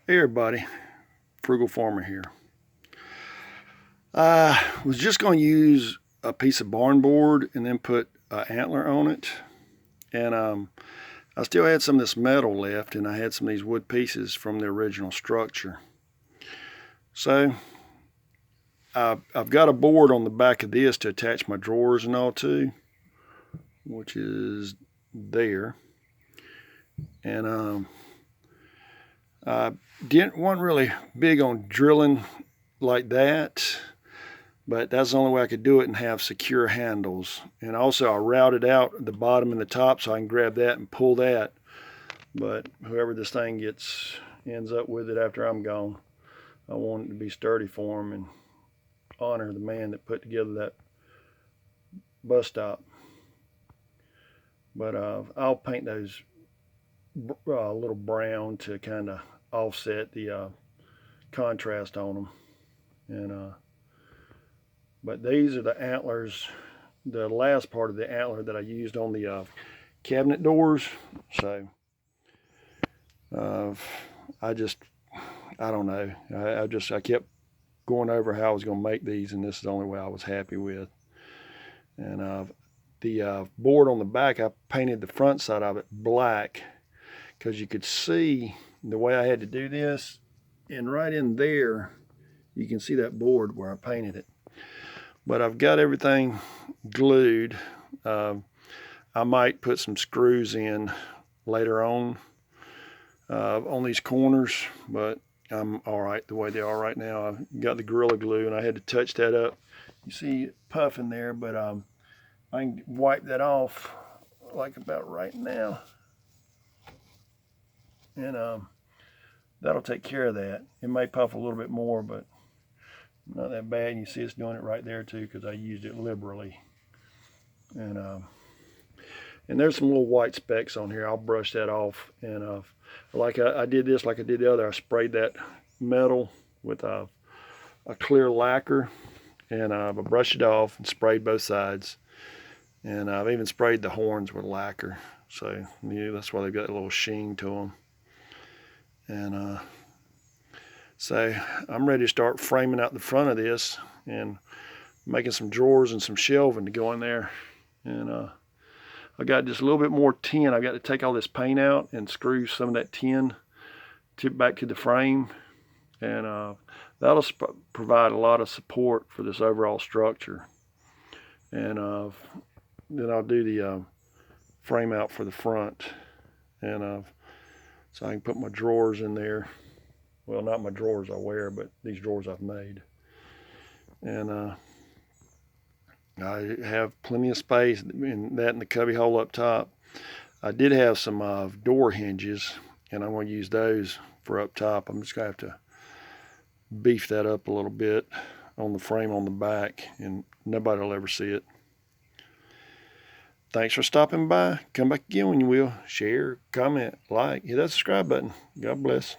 Hey everybody, Frugal Farmer here. I was just going to use a piece of barn board and then put an antler on it. And I still had some of this metal left, and I had some of these wood pieces from the original structure. So I've got a board on the back of this to attach my drawers and all to, which is there. And I wasn't really big on drilling like that, but that's the only way I could do it and have secure handles. And also I routed out the bottom and the top so I can grab that and pull that. But whoever this thing ends up with it after I'm gone, I want it to be sturdy for them and honor the man that put together that bus stop. But I'll paint those a little brown to kind of offset the contrast on them. And but these are the antlers, the last part of the antler that I used on the cabinet doors. So I don't know. I kept going over how I was going to make these, and this is the only way I was happy with. And the board on the back, I painted the front side of it black because you could see the way I had to do this. And right in there, you can see that board where I painted it. But I've got everything glued. I might put some screws in later on these corners, but I'm all right the way they are right now. I've got the Gorilla Glue, and I had to touch that up. You see it puffing there, but I can wipe that off like about right now. And that'll take care of that. It may puff a little bit more, but not that bad. You see it's doing it right there too because I used it liberally. And there's some little white specks on here. I'll brush that off. And like I did this, like I did the other, I sprayed that metal with a clear lacquer, and I brushed it off and sprayed both sides. And I've even sprayed the horns with lacquer. So yeah, that's why they've got a little sheen to them. And so I'm ready to start framing out the front of this and making some drawers and some shelving to go in there. And I got just a little bit more tin. I've got to take all this paint out and screw some of that tin back to the frame. And that'll provide a lot of support for this overall structure. And then I'll do the frame out for the front. And so I can put my drawers in there. Well, not my drawers I wear, but these drawers I've made. And I have plenty of space in that and the cubby hole up top. I did have some door hinges, and I'm going to use those for up top. I'm just going to have to beef that up a little bit on the frame on the back, and nobody will ever see it. Thanks for stopping by. Come back again when you will. Share, comment, like, hit that subscribe button. God bless.